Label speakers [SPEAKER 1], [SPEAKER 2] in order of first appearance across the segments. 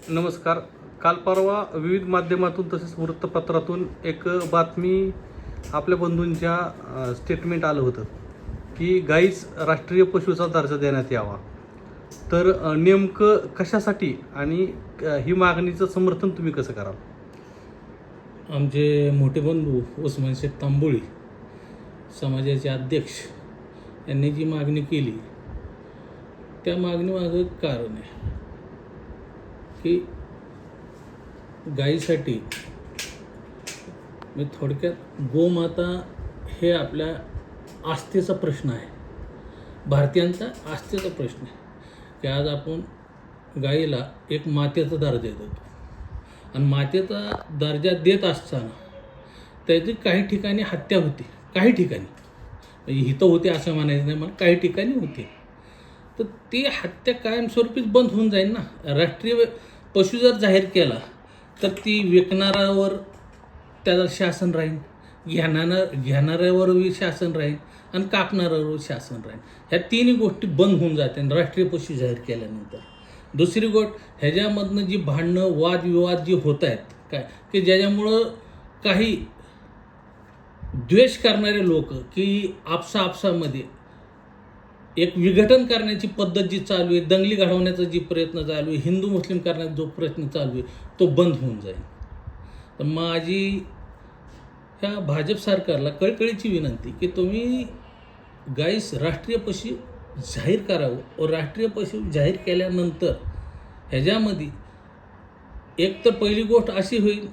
[SPEAKER 1] नमस्कार. काल परवा विविध माध्यमातून तसेच वृत्तपत्रातून एक बातमी आपल्या बंधूंच्या स्टेटमेंट आलं होतं की गाईस राष्ट्रीय पशुचा दर्जा देण्यात यावा. तर नेमकं कशासाठी आणि ही मागणीचं समर्थन तुम्ही कसं कराल?
[SPEAKER 2] आमचे मोठे बंधू उस्मान शेख तांबोळी समाजाचे अध्यक्ष यांनी जी मागणी केली त्या मागणीमागं कारण आहे की गायीसाठी मी थोडक्यात गोमाता हे आपल्या आस्थेचा प्रश्न आहे, भारतीयांचा आस्थेचा प्रश्न आहे की आज आपण गायीला एक मातेचा दर्जा देतो आणि मातेचा दर्जा देत असताना त्याची काही ठिकाणी हत्या होते, काही ठिकाणी म्हणजे हितं होते असं म्हणायचं नाही, मला काही ठिकाणी होते. तर ती हत्या कायमस्वरूपीच बंद होऊन जाईल ना. राष्ट्रीय पशु जर जाहीर केला तर ती विकणाऱ्यावर त्याला शासन राहील, घेणाऱ्यावरही शासन राहील आणि कापणाऱ्यावर शासन राहील. ह्या तिन्ही गोष्टी बंद होऊन जाते राष्ट्रीय पशु जाहीर केल्यानंतर. दुसरी गोष्ट, ह्याच्यामधनं जी भांडणं वादविवाद जी होत आहेत काय की ज्याच्यामुळं काही द्वेष करणारे लोक की आपसामध्ये एक विघटन करण्याची पद्धत जी चालू आहे, दंगली घडवण्याचा जी प्रयत्न चालू आहे, हिंदू मुस्लिम करण्याचा जो प्रयत्न चालू आहे तो बंद होऊन जाईल. तर माझी ह्या भाजप सरकारला कळकळीची विनंती की तुम्ही गाईस राष्ट्रीय पशु जाहीर करावं व राष्ट्रीय पशु जाहीर केल्यानंतर ह्याच्यामध्ये एक तर पहिली गोष्ट अशी होईल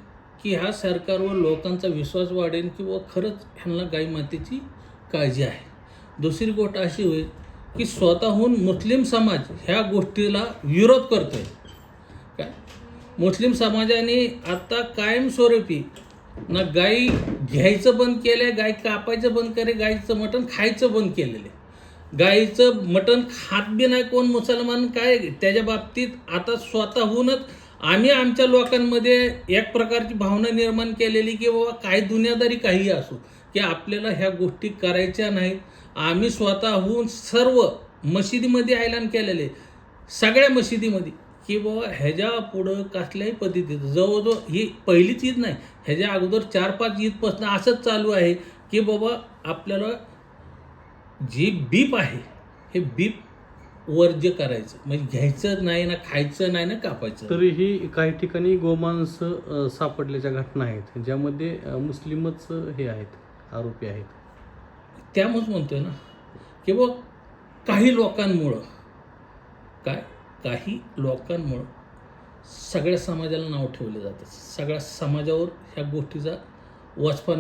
[SPEAKER 2] की ह्या सरकारवर लोकांचा विश्वास वाढेल किंवा खरंच ह्यांना गाई मातेची काळजी आहे. दुसरी गोष्ट अशी होईल की स्वतःहून मुस्लिम समाज ह्या गोष्टीला विरोध करतोय. काय मुस्लिम समाजाने आता कायमस्वरूपी ना गाई घ्यायचं बंद केलं, गाय कापायचं बंद केले, गाईचं मटण खायचं बंद केलेलं आहे. गाईचं मटण खात बी नाही कोण मुसलमान काय त्याच्या बाबतीत. आता स्वतःहूनच आम्ही आमच्या लोकांमध्ये एक प्रकारची भावना निर्माण केलेली की बाबा काही दुनियादारी काही असो की आपल्याला ह्या गोष्टी करायच्या नाहीत. आम्ही स्वतःहून सर्व मशिदीमध्ये ऐलान केलेले, सगळ्या मशिदीमध्ये की बाबा ह्याच्या पुढं कसल्याही पद्धतीचं जवळजवळ ही पहिलीच ईद नाही, ह्याच्या अगोदर 4-5 ईदपासून असंच चालू आहे की बाबा आपल्याला जी बीप आहे हे बीप वर्ज्य करायचं, म्हणजे घ्यायचं नाही ना, खायचं नाही ना, कापायचं.
[SPEAKER 1] तरीही काही ठिकाणी गोमांस सापडल्याच्या घटना आहेत ज्यामध्ये मुस्लिमच हे आहेत, आरोपी आहेत.
[SPEAKER 2] त्यामुळेच म्हणतोय ना की बाबा काही लोकांमुळं सगळ्या समाजाला नाव ठेवलं जातं, सगळ्या समाजावर ह्या गोष्टीचा वचपा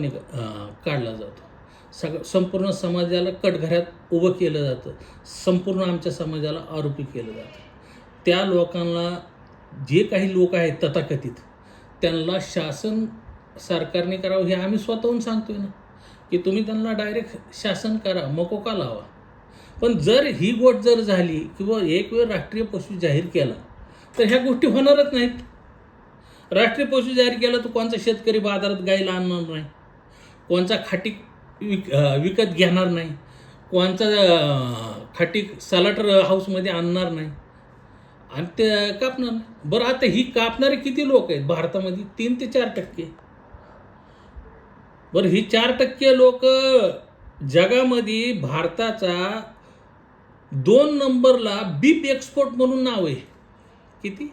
[SPEAKER 2] काढला जातो, संपूर्ण समाजाला कटघऱ्यात उभं केलं जातं, संपूर्ण आमच्या समाजाला आरोपी केलं जातं. त्या लोकांना जे काही लोक आहेत तथाकथित त्यांना शासन सरकारने करावं हे आम्ही स्वतःहून सांगतोय ना की तुम्ही त्यांना डायरेक्ट शासन करा, मकोका लावा. पण जर ही गोष्ट जर झाली किंवा एक वेळ राष्ट्रीय पशु जाहीर केला तर ह्या गोष्टी होणारच नाहीत. राष्ट्रीय पशु जाहीर केला तर कोणचा शेतकरी बाजारात गाईला आणणार नाही, कोणचा खाटी विकत घेणार नाही, कोणचा खाटी सलाटर हाऊसमध्ये आणणार नाही आणि ते कापणार नाही. बरं, आता ही कापणारे किती लोक आहेत भारतामध्ये? 3 ते 4%. बरं, ही 4% लोक जगामध्ये भारताचा 2 नंबरला बीप एक्सपोर्ट म्हणून नाव आहे. किती?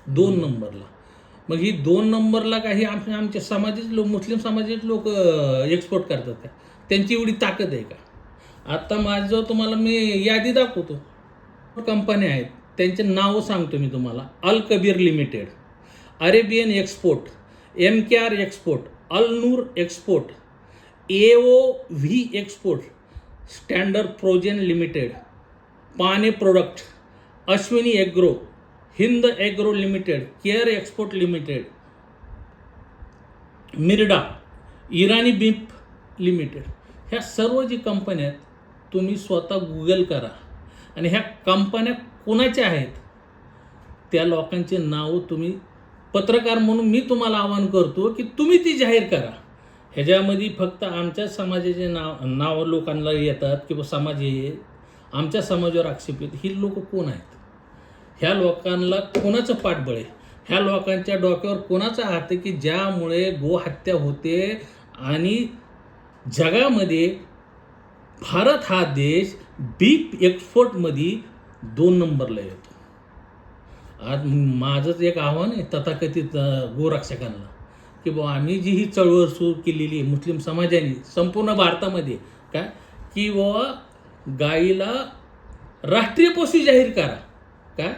[SPEAKER 2] 2 नंबरला. मग ही 2 नंबरला काही आमच्या समाजाचे लोक, मुस्लिम समाजाचे लोक एक्सपोर्ट करतात का? त्यांची एवढी ताकद आहे का? आता माझं तुम्हाला मी यादी दाखवतो. कंपन्या आहेत त्यांचे नावं सांगतो मी तुम्हाला. Al Kabir limited, Arabian export, MKR export, Al Noor export, AOV export, standard frozen limited, पाने product, Ashwini agro, Hind agro limited, care export limited, मिरडा, इराणी बीप लिमिटेड. ह्या सर्व जी कंपन्या आहेत तुम्ही स्वतः गुगल करा आणि ह्या कंपन्या कोणाच्या आहेत त्या लोकांचे नाव तुम्ही, पत्रकार म्हणून मी तुम्हाला आवाहन करतो की तुम्ही ती जाहीर करा. ह्याच्यामध्ये फक्त आमच्या समाजाचे नाव लोकांना येतात किंवा समाज हे आमच्या समाजावर आक्षेप येत. ही लोक कोण आहेत? ह्या लोकांना कोणाचं पाठबळ आहे? ह्या लोकांच्या डोक्यावर कोणाचा हात आहे की ज्यामुळे गोहत्या होते आणि जगामध्ये भारत हा देश बीफ एक्सपोर्टमध्ये 2 नंबरला येतो. आज माझंच एक आव्हान आहे तथाकथित गोरक्षकांना की बुवा आम्ही जी ही चळवळ सुरू केलेली आहे मुस्लिम समाजाने संपूर्ण भारतामध्ये काय की बुवा गाईला राष्ट्रीय पशु जाहीर करा. काय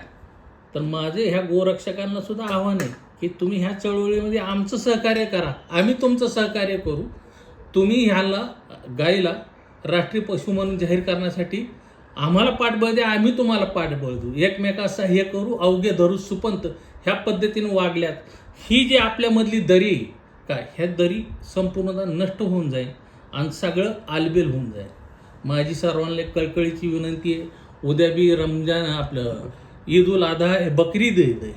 [SPEAKER 2] तर माझे ह्या गोरक्षकांना सुद्धा आव्हान आहे की तुम्ही ह्या चळवळीमध्ये आमचं सहकार्य करा, आम्ही तुमचं सहकार्य करू. तुम्ही ह्याला गाईला राष्ट्रीय पशु म्हणून जाहीर करण्यासाठी आम्हाला पाठबळ द्या, आम्ही तुम्हाला पाठबळ देऊ. एकमेकांचा हे करू अवघे धरू सुपंत ह्या पद्धतीने वागल्यात ही जी आपल्यामधली दरी काय ह्या दरी संपूर्णतः नष्ट होऊन जाईल आणि सगळं आलबेल होऊन जाईल. माझी सर्वांना कळकळीची विनंती आहे. उद्या बी रमजान आपलं ईद उल अधा आहे, बकरी ईद आहे.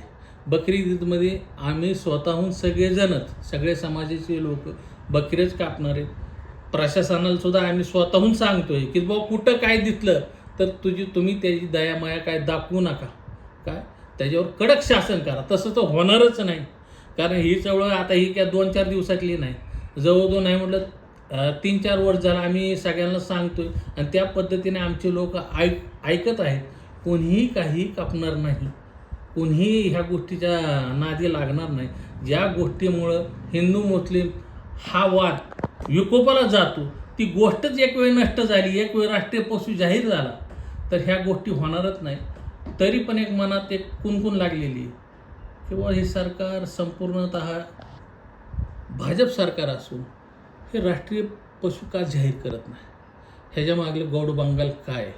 [SPEAKER 2] बकरी ईदमध्ये आम्ही स्वतःहून सगळेजणच सगळे समाजाचे लोक बकरीच कापणार आहेत. प्रशासनाला सुद्धा आम्ही स्वतःहून सांगतोय की बाबा कुठं काय दिसलं तर तुम्ही त्याची दयामाया काय दाखवू नका. काय त्याच्यावर कडक शासन करा. तसं तर होणारच नाही कारण ही चळवळ आता ही काय 2-4 दिवसातली नाही, जवळजवळ नाही म्हटलं 3-4 वर्ष झालं आम्ही सगळ्यांना सांगतोय आणि त्या पद्धतीने आमचे लोक ऐकत आहेत. कोणीही काही कापणार नाही, कोणीही ह्या गोष्टीच्या नादी लागणार नाही. ज्या गोष्टीमुळं हिंदू मुस्लिम हा वाद विकोपाला जातो ती गोष्टच एक वेळ नष्ट झाली, एक वेळ राष्ट्रीय पशु जाहीर झाला तर ह्या गोष्टी होणारच नाही. तरी पण एक मनात एक कुणकुण लागलेली आहे किंवा हे सरकार संपूर्णतः भाजप सरकार असून हे राष्ट्रीय पशु का जाहीर करत नाही. ह्याच्या मागले गौड बंगाल काय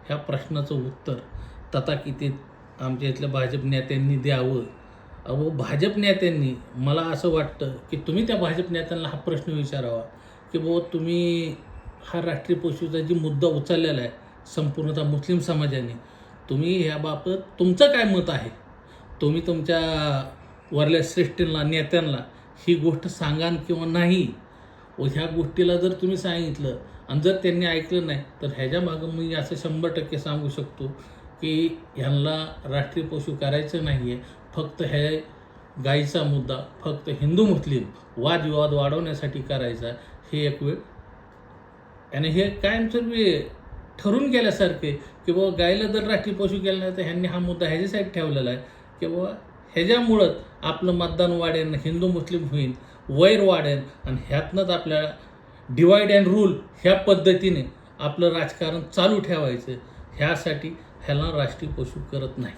[SPEAKER 2] ह्या प्रश्नाचं उत्तर तथाकथित आमच्या इथल्या भाजप नेत्यांनी द्यावं. अहो भाजप नेत्यांनी मला असं वाटतं की तुम्ही त्या भाजप नेत्यांना हा प्रश्न विचारावा की बुवा तुम्ही हा राष्ट्रीय पशुचा जी मुद्दा उचललेला आहे संपूर्णतः मुस्लिम समाजाने, तुम्ही ह्याबाबत तुमचं काय मत आहे. तुम्ही तुमच्या वरल्या श्रेष्ठींना नेत्यांना ही गोष्ट सांगा किंवा नाही. व ह्या गोष्टीला जर तुम्ही सांगितलं आणि जर त्यांनी ऐकलं नाही तर ह्याच्या मागं मी असं 100% सांगू शकतो की ह्यांना राष्ट्रीय पशु करायचं नाही आहे. फक्त हे गाईचा मुद्दा फक्त हिंदू मुस्लिम वादविवाद वाढवण्यासाठी करायचा हे एक वेळ आणि हे कायमस्वरूपी ठरून गेल्यासारखे की बाबा गाईला जर राष्ट्रीय पशु केलं नाही तर ह्यांनी हा मुद्दा ह्याच्यासाठी ठेवलेला आहे की बाबा ह्याच्यामुळंच आपलं मतदान वाढेल, हिंदू मुस्लिम होईल, वैर वाढेल आणि ह्यातनंच आपल्याला डिवाईड अँड रूल ह्या पद्धतीने आपलं राजकारण चालू ठेवायचं. ह्यासाठी ह्याला राष्ट्रीय पशु करत नाही.